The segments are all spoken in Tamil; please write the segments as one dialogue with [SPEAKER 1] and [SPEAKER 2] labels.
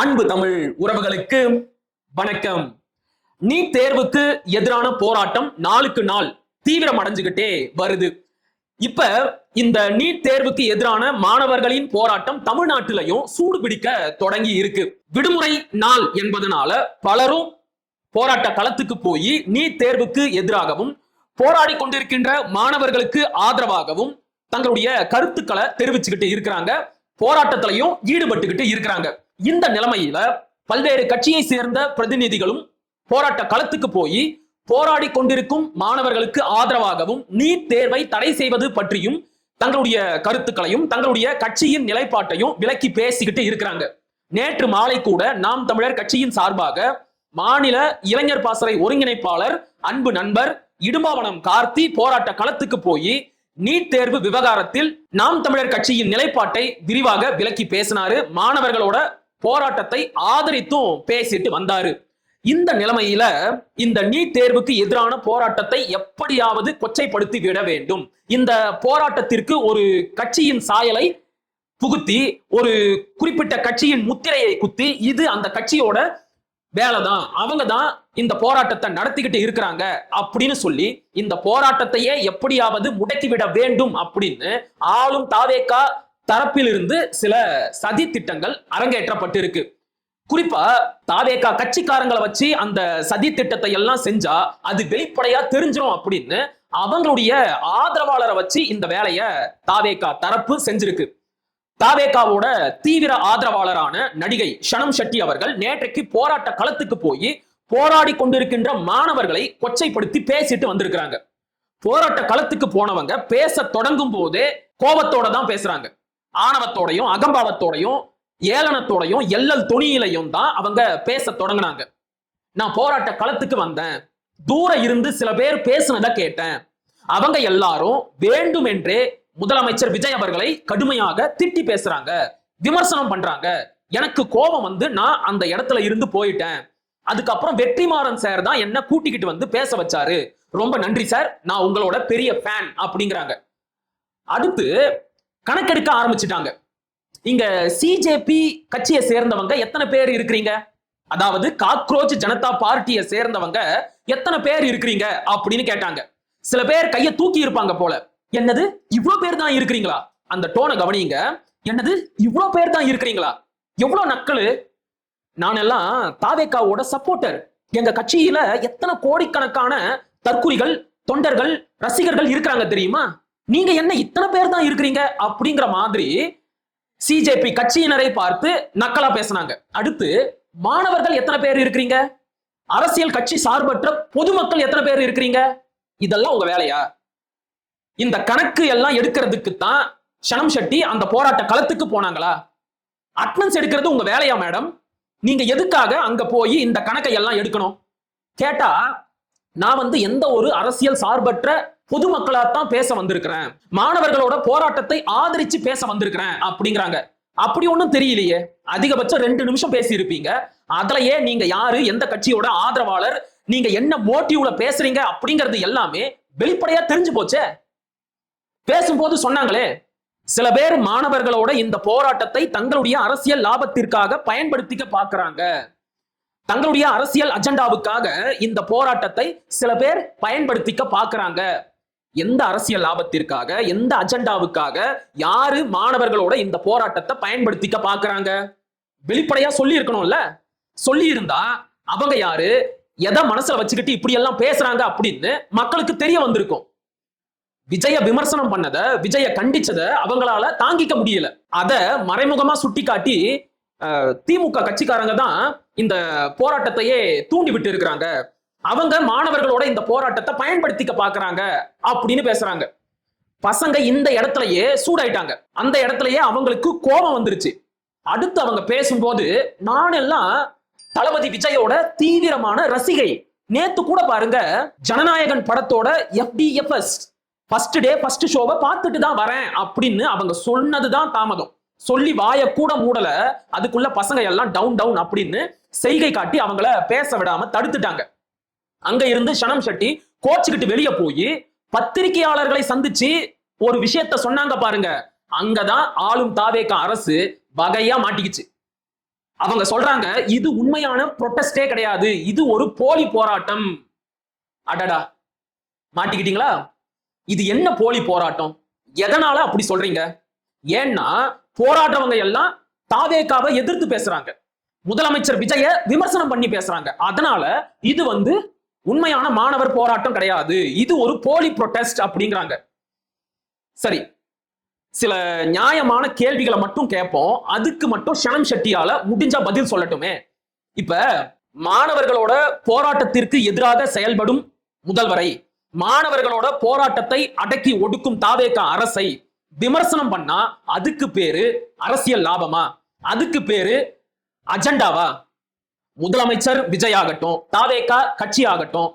[SPEAKER 1] அன்பு தமிழ் உறவுகளுக்கு வணக்கம். நீட் தேர்வுக்கு எதிரான போராட்டம் நாளுக்கு நாள் தீவிரம் அடைஞ்சுகிட்டே வருது. இப்ப இந்த நீட் தேர்வுக்கு எதிரான மாணவர்களின் போராட்டம் தமிழ்நாட்டிலையும் சூடு பிடிக்க தொடங்கி இருக்கு. விடுமுறை நாள் என்பதனால பலரும் போராட்ட களத்துக்கு போய் நீட் தேர்வுக்கு எதிராகவும் போராடி கொண்டிருக்கின்ற மாணவர்களுக்கு ஆதரவாகவும் தங்களுடைய கருத்துக்களை தெரிவிச்சுக்கிட்டு இருக்கிறாங்க. போராட்டத்திலையும் ஈடுபட்டுக்கிட்டு இருக்கிறாங்க. இந்த நிலைமையில பல்வேறு கட்சியை சேர்ந்த பிரதிநிதிகளும் போராட்ட களத்துக்கு போய் போராடி கொண்டிருக்கும் மாணவர்களுக்கு ஆதரவாகவும் நீட் தேர்வை தடை செய்வது பற்றியும் தங்களுடைய கருத்துக்களையும் தங்களுடைய கட்சியின் நிலைப்பாட்டையும் விளக்கி பேசிக்கிட்டு இருக்கிறாங்க. நேற்று மாலை கூட நாம் தமிழர் கட்சியின் சார்பாக மாநில இளைஞர் பாசறை ஒருங்கிணைப்பாளர் அன்பு நண்பர் இடும்பாவனம் கார்த்தி போராட்ட களத்துக்கு போய் நீட் தேர்வு விவகாரத்தில் நாம் தமிழர் கட்சியின் நிலைப்பாட்டை விரிவாக விளக்கி பேசினாரு. மாணவர்களோட போராட்டத்தை ஆதரித்தும் பேசிட்டு வந்தாரு. இந்த நிலைமையில இந்த நீட் தேர்வுக்கு எதிரான போராட்டத்தை எப்படியாவது கொச்சைப்படுத்தி விட வேண்டும். இந்த போராட்டத்திற்கு ஒரு கட்சியின் சாயலை புகுத்தி ஒரு குறிப்பிட்ட கட்சியின் முத்திரையை குத்தி இது அந்த கட்சியோட வேலைதான், அவங்க தான் இந்த போராட்டத்தை நடத்திக்கிட்டு இருக்கிறாங்க அப்படின்னு சொல்லி இந்த போராட்டத்தையே எப்படியாவது முடக்கிவிட வேண்டும் அப்படின்னு ஆளும் தாவேகா தரப்பிலிருந்து சில சதி திட்டங்கள் அரங்கேற்றப்பட்டிருக்கு. குறிப்பா தாவேகா கட்சிக்காரங்களை வச்சு அந்த சதி திட்டத்தை எல்லாம் செஞ்சா அது வெளிப்படையா தெரிஞ்சிடும் அப்படின்னு அவங்களுடைய ஆதரவாளரை வச்சு இந்த வேலையை தாவேகா தரப்பு செஞ்சிருக்கு. தாவேகாவோட தீவிர ஆதரவாளரான நடிகை ஷனம் ஷெட்டி அவர்கள் நேற்றைக்கு போராட்ட களத்துக்கு போய் போராடி கொண்டிருக்கின்ற மாணவர்களை கொச்சைப்படுத்தி பேசிட்டு வந்திருக்கிறாங்க. போராட்ட களத்துக்கு போனவங்க பேச தொடங்கும் போதே கோபத்தோட தான் பேசுறாங்க. ஆணவத்தோடையும் அகம்பாவத்தோடையும் ஏளனத்தோடையும் எல்லல் துணியிலையும் தான் அவங்க பேச தொடங்கினாங்க. நான் போராட்ட களத்துக்கு வந்தேன், தூர இருந்து சில பேர் பேசுனதை கேட்டேன், அவங்க எல்லாரும் வேண்டுமென்றே முதலமைச்சர் விஜய் அவர்களை கடுமையாக திட்டி பேசுறாங்க, விமர்சனம் பண்றாங்க. எனக்கு கோபம் வந்து நான் அந்த இடத்துல இருந்து போயிட்டேன். அதுக்கப்புறம் வெற்றிமாறன் சார் தான் என்ன கூட்டிக்கிட்டு வந்து பேச வச்சாரு. ரொம்ப நன்றி சார், நான் உங்களோட பெரிய ஃபேன் அப்படிங்கிறாங்க. அடுத்து கணக்கெடுக்க ஆரம்பிச்சுட்டாங்க. இங்க சிஜேபி கட்சியை சேர்ந்தவங்க எத்தனை பேர் இருக்கிறீங்க, அதாவது காக்ரோச் ஜனதா பார்ட்டியை சேர்ந்தவங்க எத்தனை பேர் இருக்கிறீங்க அப்படின்னு கேட்டாங்க. சில பேர் கையை தூக்கி இருப்பாங்க போல. என்னது இவ்வளவு பேர் தான் இருக்கிறீங்களா? அந்த டோனை கவனிங்க. என்னது இவ்வளவு பேர் தான் இருக்கிறீங்களா? எவ்வளவு நக்கலு. நான் எல்லாம் தாவேகாவோட சப்போர்ட்டர். எங்க கட்சியில எத்தனை கோடிக்கணக்கான தற்குறிகள், தொண்டர்கள், ரசிகர்கள் இருக்கிறாங்க தெரியுமா? நீங்க என்ன இத்தனை பேர் தான் இருக்கிறீங்க அப்படிங்கிற மாதிரி சிஜேபி கட்சியினரை பார்த்து நக்கலா பேசினாங்க. அடுத்து மாணவர்கள் எத்தனை பேர் இருக்கிறீங்க, அரசியல் கட்சி சார்பற்ற பொதுமக்கள் எத்தனை பேர் இருக்கிறீங்க, இதெல்லாம் உங்க வேலையா? இந்த கணக்கு எல்லாம் எடுக்கிறதுக்கு தான் ஷனம் ஷெட்டி அந்த போராட்ட களத்துக்கு போனாங்களா? அட்டனன்ஸ் எடுக்கிறது உங்க வேலையா மேடம்? நீங்க எதுக்காக அங்க போய் இந்த கணக்கை எல்லாம் எடுக்கணும்? கேட்டா நான் வந்து எந்த ஒரு அரசியல் சார்பற்ற பொதுமக்களாத்தான் பேச வந்திருக்கிறேன், மாணவர்களோட போராட்டத்தை ஆதரிச்சு பேச வந்திருக்கிறேன் அப்படிங்கிறாங்க. அப்படி ஒண்ணும் தெரியலையே. அதிகபட்சம் 2 நிமிஷம் பேசி இருப்பீங்க. அதுலயே நீங்க யாரு, எந்த கட்சியோட ஆதரவாளர், நீங்க என்ன மோட்டிவ்ல பேசுறீங்க அப்படிங்கிறது எல்லாமே வெளிப்படையா தெரிஞ்சு போச்சே. பேசும்போது சொன்னாங்களே, சில பேர் மாணவர்களோட இந்த போராட்டத்தை தங்களுடைய அரசியல் லாபத்திற்காக பயன்படுத்திக்க பாக்குறாங்க, தங்களுடைய அரசியல் அஜெண்டாவுக்காக இந்த போராட்டத்தை சில பேர் பயன்படுத்திக்க பாக்குறாங்க. எந்த அரசியல் லாபத்திற்காக, எந்த அஜெண்டாவுக்காக, யாரு மாணவர்களோட இந்த போராட்டத்தை பயன்படுத்திக்க பாக்குறாங்க? வெளிப்படையா சொல்லி இருக்கணும்ல. சொல்லி இருந்தா அவங்க யாரு, எதை மனசுல வச்சுக்கிட்டு இப்படி எல்லாம் பேசுறாங்க அப்படின்னு மக்களுக்கு தெரிய வந்திருக்கும். விஜய விமர்சனம் பண்ணத, விஜய கண்டிச்சத அவங்களால தாங்கிக்க முடியல. அத மறைமுகமா சுட்டி காட்டி திமுக கட்சிக்காரங்க தான் இந்த போராட்டத்தையே தூண்டி விட்டு இருக்கிறாங்க. அவங்க மாணவர்களோட இந்த போராட்டத்தை பயன்படுத்திக்க பாக்குறாங்க அப்படின்னு பேசுறாங்க. பசங்க இந்த இடத்துலயே சூடாயிட்டாங்க. அந்த இடத்துலயே அவங்களுக்கு கோபம் வந்துருச்சு. அடுத்து அவங்க பேசும்போது, நான் எல்லாம் தளபதி விஜயோட தீவிரமான ரசிகை. நேத்து கூட பாருங்க, ஜனநாயகன் படத்தோட FDFS ஃபர்ஸ்ட் டே ஃபர்ஸ்ட் ஷோவை பார்த்துட்டு தான் வரேன் அப்படின்னு அவங்க சொன்னதுதான் தாமதம். சொல்லி வாய கூட மூடல, அதுக்குள்ள பசங்க எல்லாம் டவுன் டவுன் அப்படின்னு செய்கை காட்டி அவங்கள பேச விடாம தடுத்துட்டாங்க. அங்க இருந்து ஷனம் ஷெட்டி கோச்சுக்கிட்டு வெளியே போய் பத்திரிகையாளர்களை சந்திச்சு ஒரு விஷயத்த சொன்னாங்க பாருங்க. அங்கதான் ஆளும் தாவேகா அரசு வகையா மாட்டிக்கிச்சு. அவங்க சொல்றாங்க இது உண்மையான புரொட்டஸ்டே கிடையாது, இது ஒரு போலி போராட்டம். அடடா, மாட்டிக்கிட்டீங்களா? இது என்ன போலி போராட்டம்? எதனால அப்படி சொல்றீங்க? ஏன்னா போராடுறவங்க எல்லாம் தாவேகாவை எதிர்த்து பேசுறாங்க, முதலமைச்சர் விஜய விமர்சனம் பண்ணி பேசுறாங்க. அதனால இது உண்மையான மாணவர் போராட்டம் கிடையாது, இது ஒரு போலி புரொட்டஸ்ட் அப்படிங்கிறாங்க. சரி, சில நியாயமான கேள்விகளை மட்டும் கேட்போம், அதுக்கு மட்டும் ஷனம் ஷெட்டியால முடிஞ்சா பதில் சொல்லட்டுமே. இப்ப மாணவர்களோட போராட்டத்திற்கு எதிராக செயல்படும் முதல்வரை, மாணவர்களோட போராட்டத்தை அடக்கி ஒடுக்கும் தாவேகா அரசை விமர்சனம் பண்ணா அதுக்கு பேரு அரசியல் லாபமா? அதுக்கு பேரு அஜெண்டாவா? முதலமைச்சர் விஜய் ஆகட்டும், தாவேகா கட்சி ஆகட்டும்,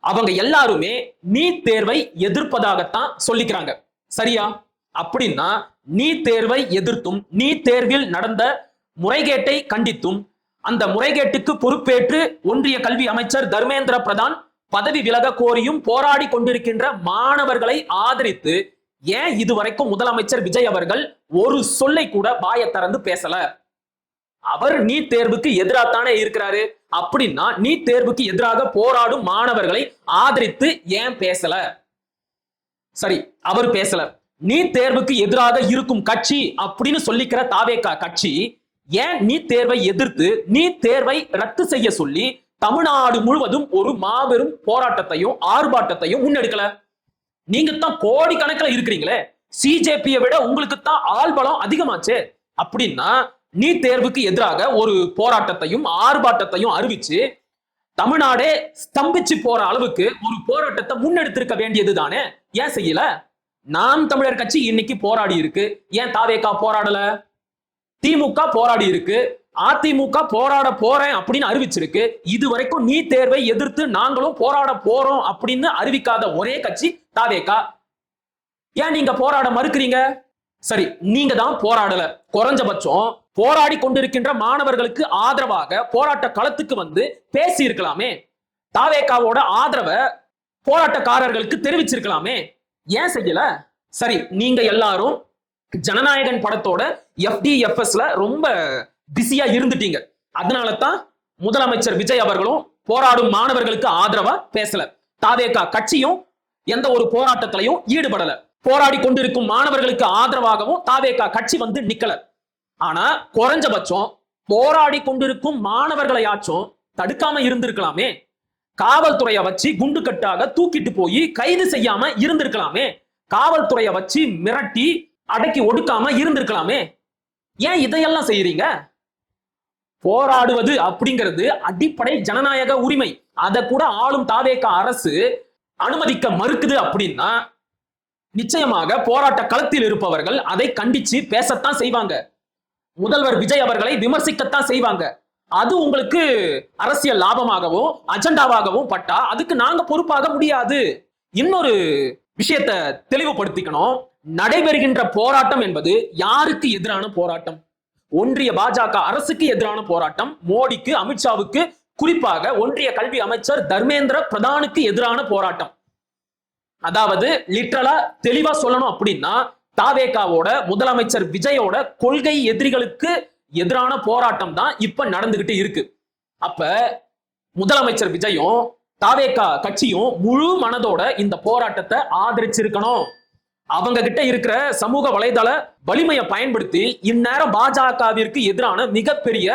[SPEAKER 1] அவங்க எல்லாருமே நீட் தேர்வை எதிர்ப்பதாகத்தான் சொல்லிக்கிறாங்க. சரியா? அப்படின்னா நீட் தேர்வை எதிர்த்தும் நீட் தேர்வில் நடந்த முறைகேட்டை கண்டித்தும் அந்த முறைகேட்டுக்கு பொறுப்பேற்று ஒன்றிய கல்வி அமைச்சர் தர்மேந்திர பிரதான் பதவி விலக கோரியும் போராடி கொண்டிருக்கின்ற மாணவர்களை ஆதரித்து ஏன் இதுவரைக்கும் முதலமைச்சர் விஜய் அவர்கள் ஒரு சொல்லை கூட வாயை திறந்து பேசல? அவர் நீட் தேர்வுக்கு எதிராகத்தானே இருக்கிறாரு. அப்படின்னா நீட் தேர்வுக்கு எதிராக போராடும் மாணவர்களை ஆதரித்து ஏன் பேசல? சரி, அவர் பேசல. நீட் தேர்வுக்கு எதிராக இருக்கும் கட்சி அப்படின்னு சொல்லிக்கிற தாவேகா கட்சி ஏன் நீட் தேர்வை எதிர்த்து நீட் தேர்வை ரத்து செய்ய சொல்லி தமிழ்நாடு முழுவதும் ஒரு மாபெரும் போராட்டத்தையும் ஆர்ப்பாட்டத்தையும் முன்னெடுக்கல? நீங்க தான் கோடிக்கணக்கில் இருக்கிறீங்களே, சிஜேபியை விட உங்களுக்கு தான் ஆள்பலம் அதிகமாச்சு. அப்படின்னா நீட் தேர்வுக்கு எதிராக ஒரு போராட்டத்தையும் ஆர்ப்பாட்டத்தையும் அறிவிச்சு தமிழ்நாடே ஸ்தம்பிச்சு போற அளவுக்கு ஒரு போராட்டத்தை முன்னெடுத்திருக்க வேண்டியது தானே, ஏன் செய்யல? நாம் தமிழர் கட்சி இன்னைக்கு போராடி இருக்கு, ஏன் தாவேகா போராடல? திமுக போராடி இருக்கு, அதிமுக போராட போறேன் அப்படின்னு அறிவிச்சிருக்கு. இதுவரைக்கும் நீட் தேர்வை எதிர்த்து நாங்களும் போராட போறோம் அப்படின்னு அறிவிக்காத ஒரே கட்சி தாவேகா. ஏன் நீங்க போராட மறுக்கிறீங்க? சரி, நீங்க தான் போராடல, குறைஞ்சபட்சம் போராடி கொண்டிருக்கின்ற மாணவர்களுக்கு ஆதரவாக போராட்ட களத்துக்கு பேசி இருக்கலாமே, தாவேகாவோட ஆதரவை போராட்டக்காரர்களுக்கு தெரிவிச்சிருக்கலாமே, ஏன் செய்யல? சரி, நீங்க எல்லாரும் ஜனநாயகன் படத்தோட FDFSல ரொம்ப பிஸியா இருந்துட்டீங்க. அதனால தான் முதலமைச்சர் விஜய் அவர்களும் போராடும் மாணவர்களுக்கு ஆதரவா பேசல, தாவேகா கட்சியும் எந்த ஒரு போராட்டத்திலையும் ஈடுபடல, போராடி கொண்டிருக்கும் மாணவர்களுக்கு ஆதரவாகவும் தாவேகா கட்சி நிக்கல. ஆனா குறைஞ்சபட்சம் போராடி கொண்டிருக்கும் மாணவர்களையாச்சும் தடுக்காம இருந்திருக்கலாமே, காவல்துறையை வச்சு குண்டு கட்டாக தூக்கிட்டு போய் கைது செய்யாம இருந்திருக்கலாமே, காவல்துறையை வச்சு மிரட்டி அடக்கி ஒடுக்காம இருந்திருக்கலாமே, ஏன் இதையெல்லாம் செய்யறீங்க? போராடுவது அப்படிங்கிறது அடிப்படை ஜனநாயக உரிமை, அதை கூட ஆளும் தாவேகா அரசு அனுமதிக்க மறுக்குது. அப்படின்னா நிச்சயமாக போராட்ட களத்தில் இருப்பவர்கள் அதை கண்டிச்சு பேசத்தான் செய்வாங்க, முதல்வர் விஜய் அவர்களை விமர்சிக்கத்தான் செய்வாங்க. அது உங்களுக்கு அரசியல் லாபமாகவும் அஜெண்டாவாகவும் பட்டா அதுக்கு நாங்க பொறுப்பாக முடியாது. இன்னொரு விஷயத்தை தெளிவுபடுத்திக்கணும், நடைபெறுகின்ற போராட்டம் என்பது யாருக்கு எதிரான போராட்டம்? ஒன்றிய பாஜக அரசுக்கு எதிரான போராட்டம், மோடிக்கு அமித்ஷாவுக்கு குறிப்பாக ஒன்றிய கல்வி அமைச்சர் தர்மேந்திர பிரதானுக்கு எதிரான போராட்டம். அதாவது லிட்டரலா தெளிவா சொல்லணும் அப்படின்னா தாவேகாவோட முதலமைச்சர் விஜயோட கொள்கை எதிரிகளுக்கு எதிரான போராட்டம் தான் இப்ப நடந்துகிட்டு இருக்கு. அப்ப முதலமைச்சர் விஜயும் தாவேகா கட்சியும் முழு மனதோட இந்த போராட்டத்தை ஆதரிச்சிருக்கணும். அவங்க கிட்ட இருக்கிற சமூக வலைதள வலிமையை பயன்படுத்தி இந்நேரம் பாஜகவிற்கு எதிரான மிகப்பெரிய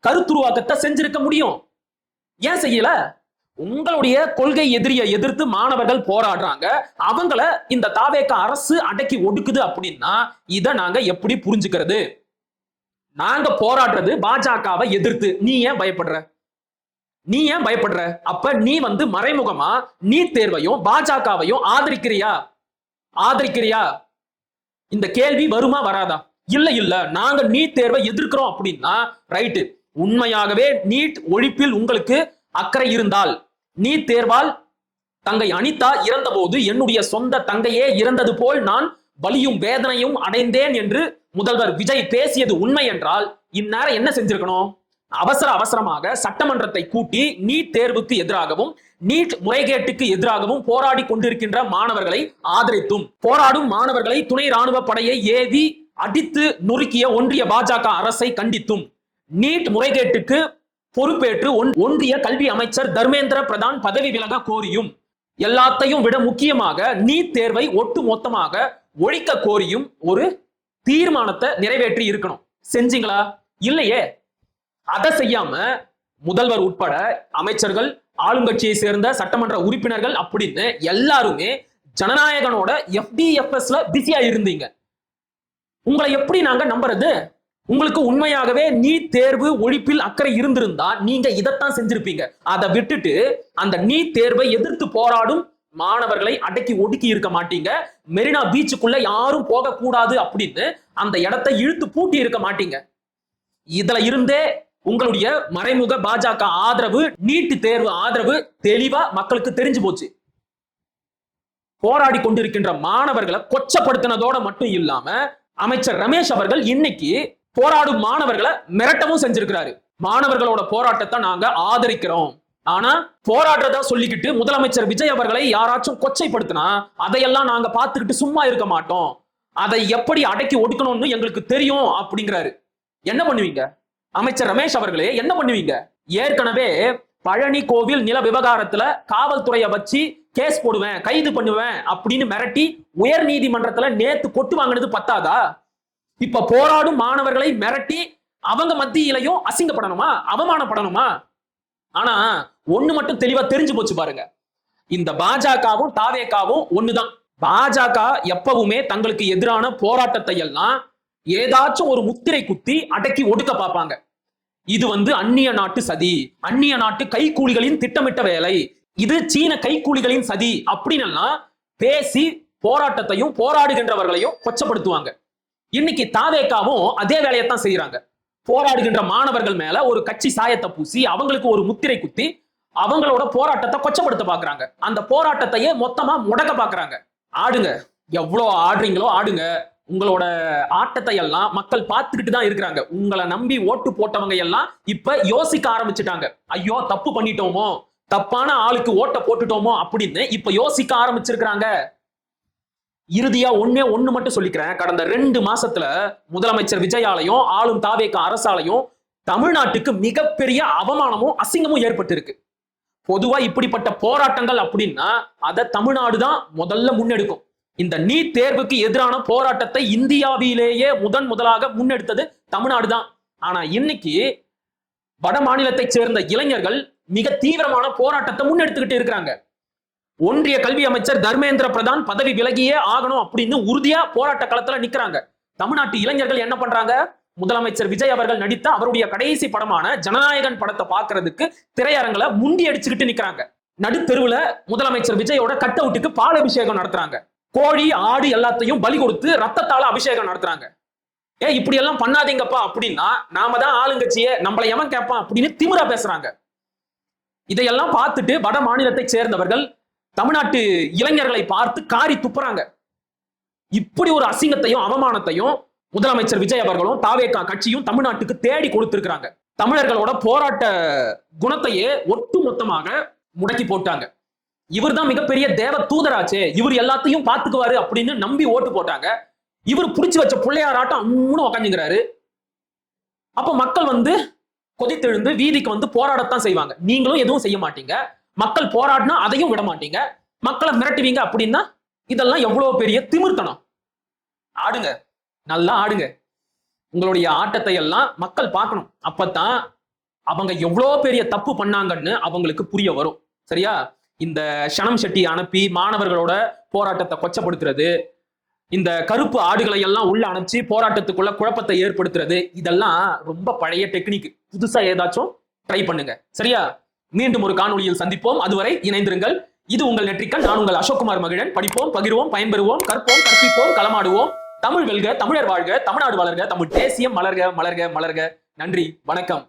[SPEAKER 1] கருத்துருவாக்கத்தை செஞ்சிருக்க முடியும், ஏன் செய்யல? உங்களுடைய கொள்கை எதிரியை எதிர்த்து மாணவர்கள் போராடுறாங்க, அவங்கள இந்த தாவேகா அரசு அடக்கி ஒடுக்குது. அப்படின்னா இதை நாங்க எப்படி புரிஞ்சுக்கிறது? நாங்க போராடுறது பாஜகவை எதிர்த்து, நீ ஏன் பயப்படுற? நீ ஏன் பயப்படுற? அப்ப நீ மறைமுகமா நீட் தேர்வையும் பாஜகவையும் ஆதரிக்கிறியா? இந்த கேள்வி வருமா வராதா? இல்ல இல்ல, நாங்க நீட் தேர்வை எதிர்க்கிறோம் அப்படின்னா ரைட்டு. உண்மையாகவே நீட் ஒழிப்பில் உங்களுக்கு அக்கறை இருந்தால், நீட் தேர்வால் தங்கை அனிதா இறந்த போது என்னுடைய சொந்த தங்கையே இறந்தது போல் நான் வலியும் வேதனையும் அடைந்தேன் என்று முதல்வர் விஜய் பேசியது உண்மை என்றால் இந்நேரம் என்ன செஞ்சிருக்கணும்? அவசரமாக சட்டமன்றத்தை கூட்டி நீட் தேர்வுக்கு எதிராகவும் நீட் முறைகேட்டுக்கு எதிராகவும் போராடி கொண்டிருக்கின்ற மாணவர்களை ஆதரித்தும், போராடும் மாணவர்களை துணை ராணுவ படையை ஏவி அடித்து நொறுக்கிய ஒன்றிய பாஜக அரசை கண்டித்தும், நீட் முறைகேட்டுக்கு பொறுப்பேற்று ஒன்றிய கல்வி அமைச்சர் தர்மேந்திர பிரதான் பதவி விலக கோரியும், எல்லாத்தையும் விட முக்கியமாக நீட் தேர்வை ஒட்டு மொத்தமாக ஒழிக்க கோரியும் ஒரு தீர்மானத்தை நிறைவேற்றி இருக்கணும். செஞ்சீங்களா? இல்லையே. அதை செய்யாம முதல்வர் உட்பட அமைச்சர்கள், ஆளுங்கட்சியை சேர்ந்த சட்டமன்ற உறுப்பினர்கள் அப்படின்னு எல்லாருமே ஜனநாயகனோட FDFSல பிஸியா இருந்தீங்க. உங்களை எப்படி நாங்க நம்புறது? உங்களுக்கு உண்மையாகவே நீட் தேர்வு ஒழிப்பில் அக்கறை இருந்திருந்தா நீங்க இதைத்தான் செஞ்சிருப்பீங்க. அதை விட்டுட்டு அந்த நீட் தேர்வை எதிர்த்து போராடும் மாணவர்களை அடக்கி ஒடுக்கி இருக்க மாட்டீங்க. மெரினா பீச்சுக்குள்ள யாரும் போக கூடாது அப்படின்னு அந்த இடத்தை இழுத்து பூட்டி இருக்க மாட்டீங்க. இதுல இருந்தே உங்களுடைய மறைமுக பாஜக ஆதரவு, நீட் தேர்வு ஆதரவு தெளிவா மக்களுக்கு தெரிஞ்சு போச்சு. போராடி கொண்டிருக்கின்ற மாணவர்களை கொச்சப்படுத்தினதோட மட்டும் இல்லாம அமைச்சர் ரமேஷ் அவர்கள் இன்னைக்கு போராடும் மாணவர்களை மிரட்டவும் செஞ்சிருக்கிறாரு. மாணவர்களோட போராட்டத்தை நாங்க ஆதரிக்கிறோம், ஆனா போராடுறதா சொல்லிக்கிட்டு முதலமைச்சர் விஜய் அவர்களை யாராச்சும் கொச்சைப்படுத்தினா அதையெல்லாம் நாங்க பார்த்துக்கிட்டு சும்மா இருக்க மாட்டோம், அதை எப்படி அடக்கி ஒடுக்கணும்னு எங்களுக்கு தெரியும் அப்படிங்கிறாரு. என்ன பண்ணுவீங்க அமைச்சர் ரமேஷ் அவர்களே? என்ன பண்ணுவீங்க? ஏற்கனவே பழனி கோவில் நில விவகாரத்துல காவல்துறையை வச்சு கேஸ் போடுவேன், கைது பண்ணுவேன் அப்படின்னு மிரட்டி உயர் நீதிமன்றத்துல நேத்து கொட்டு வாங்கினது பத்தாதா? இப்ப போராடும் மாணவர்களை மிரட்டி அவங்க மத்தியிலையும் அசிங்கப்படணுமா, அவமானப்படணுமா? ஆனா ஒண்ணு மட்டும் தெளிவா தெரிஞ்சு போச்சு பாருங்க, இந்த பாஜகவும் தாவேகாவும் ஒண்ணுதான். பாஜக எப்பவுமே தங்களுக்கு எதிரான போராட்டத்தை எல்லாம் ஏதாச்சும் ஒரு முத்திரை குத்தி அடக்கி ஒடுக்க பார்ப்பாங்க. இது அந்நிய நாட்டு சதி, அந்நிய நாட்டு கைக்கூலிகளின் திட்டமிட்ட வேலை, இது சீன கைக்கூலிகளின் சதி அப்படின்னு பேசி போராட்டத்தையும் போராடுகின்றவர்களையும் கொச்சப்படுத்துவாங்க. இன்னைக்கு தாவேகாவும் அதே வேலையைத்தான் செய்யறாங்க. போராடுகின்ற மாணவர்கள் மேல ஒரு கட்சி சாயத்தை பூசி அவங்களுக்கு ஒரு முத்திரை குத்தி அவங்களோட போராட்டத்தை கொச்சப்படுத்த பாக்குறாங்க. அந்த போராட்டத்தையே மொத்தமா முடக்க பாக்குறாங்க. ஆடுங்க, எவ்வளவு ஆடுறீங்களோ ஆடுங்க. உங்களோட ஆட்டத்தை எல்லாம் மக்கள் பார்த்துக்கிட்டு தான் இருக்கிறாங்க. உங்களை நம்பி ஓட்டு போட்டவங்க எல்லாம் இப்ப யோசிக்க ஆரம்பிச்சுட்டாங்க. ஐயோ தப்பு பண்ணிட்டோமோ, தப்பான ஆளுக்கு ஓட்ட போட்டுட்டோமோ அப்படின்னு இப்ப யோசிக்க ஆரம்பிச்சிருக்கிறாங்க. இறுதியா ஒண்ணு மட்டும் சொல்லிக்கிறேன். கடந்த 2 மாசத்துல முதலமைச்சர் விஜயாலையும் ஆளும் தாவேக அரசாலையும் தமிழ்நாட்டுக்கு மிகப்பெரிய அவமானமும் அசிங்கமும் ஏற்பட்டு இருக்கு. பொதுவா இப்படிப்பட்ட போராட்டங்கள் அப்படின்னா அதை தமிழ்நாடு தான் முதல்ல முன்னெடுக்கும். இந்த நீட் தேர்வுக்கு எதிரான போராட்டத்தை இந்தியாவிலேயே முதலாக முன்னெடுத்தது தமிழ்நாடு தான். ஆனா இன்னைக்கு வட மாநிலத்தை சேர்ந்த இளைஞர்கள் மிக தீவிரமான போராட்டத்தை முன்னெடுத்துக்கிட்டு இருக்கிறாங்க. ஒன்றிய கல்வி அமைச்சர் தர்மேந்திர பிரதான் பதவி விலகியே ஆகணும் அப்படின்னு உறுதியா போராட்ட களத்துல நிக்கிறாங்க. தமிழ்நாட்டு இளைஞர்கள் என்ன பண்றாங்க? முதலமைச்சர் விஜய் அவர்கள் நடித்த அவருடைய கடைசி படமான ஜனநாயகன் படத்தை பாக்குறதுக்கு திரையரங்களை முண்டி அடிச்சுக்கிட்டு நிக்கிறாங்க. நடுத்தெருவுல முதலமைச்சர் விஜயோட கட் அவுட்டுக்கு பால் அபிஷேகம் நடத்துறாங்க. கோழி ஆடு எல்லாத்தையும் பலி கொடுத்து ரத்தத்தால அபிஷேகம் நடத்துறாங்க. இப்படி எல்லாம் பண்ணாதீங்கப்பா அப்படின்னா நாம தான் ஆளுங்கட்சியே, நம்மளை எவன் கேட்பான் அப்படின்னு திமிரா பேசுறாங்க. இதையெல்லாம் பார்த்துட்டு வட மாநிலத்தை சேர்ந்தவர்கள் தமிழ்நாட்டு இளைஞர்களை பார்த்து காரி துப்புறாங்க. இப்படி ஒரு அசிங்கத்தையும் அவமானத்தையும் முதலமைச்சர் விஜய் அவர்களும் தாவேகா கட்சியும் தமிழ்நாட்டுக்கு தேடி கொடுத்திருக்கிறாங்க. தமிழர்களோட போராட்ட குணத்தையே ஒட்டு மொத்தமாக முடக்கி போட்டாங்க. இவர் தான் மிகப்பெரிய தேவ தூதராச்சே, இவர் எல்லாத்தையும் பார்த்துக்குவாரு அப்படின்னு நம்பி ஓட்டு போட்டாங்க. இவர் புடிச்சு வச்ச பிள்ளையாராட்டம் அம்முன்னு உக்காந்துங்கிறாரு. அப்ப மக்கள் கொதித்தெழுந்து வீதிக்கு போராடத்தான் செய்வாங்க. நீங்களும் எதுவும் செய்ய மாட்டீங்க. மக்கள் போராடினா அதையும் விட மாட்டீங்க. மக்களை மிரட்டுவீங்க அப்படின்னா இதெல்லாம் எவ்வளவு பெரிய திமிர்த்தனம். ஆடுங்க, நல்லா ஆடுங்க. உங்களுடைய ஆட்டத்தை எல்லாம் மக்கள் பார்க்கணும். அப்பதான் அவங்க எவ்வளவு பெரிய தப்பு பண்ணாங்கன்னு அவங்களுக்கு புரிய வரும். சரியா? இந்த ஷனம் ஷெட்டி அனுப்பி மாணவர்களோட போராட்டத்தை கொச்சப்படுத்துறது, இந்த கருப்பு ஆடுகளை எல்லாம் உள்ள அனுப்பிச்சு போராட்டத்துக்குள்ள குழப்பத்தை ஏற்படுத்துறது, இதெல்லாம் ரொம்ப பழைய டெக்னிக். புதுசா ஏதாச்சும் ட்ரை பண்ணுங்க. சரியா? மீண்டும் ஒரு காணொளியில் சந்திப்போம். அதுவரை இணைந்திருங்கள். இது உங்கள் நெற்றிக்கண். நான் உங்கள் அசோக்குமார் மகிழன். படிப்போம், பகிர்வோம், பயன்பெறுவோம், கற்போம், கற்பிப்போம், களமாடுவோம். தமிழ் வெல்க, தமிழர் வாழ்க, தமிழ்நாடு வளர்க, தமிழ் தேசியம் மலர்க, மலர்க, மலர்க. நன்றி, வணக்கம்.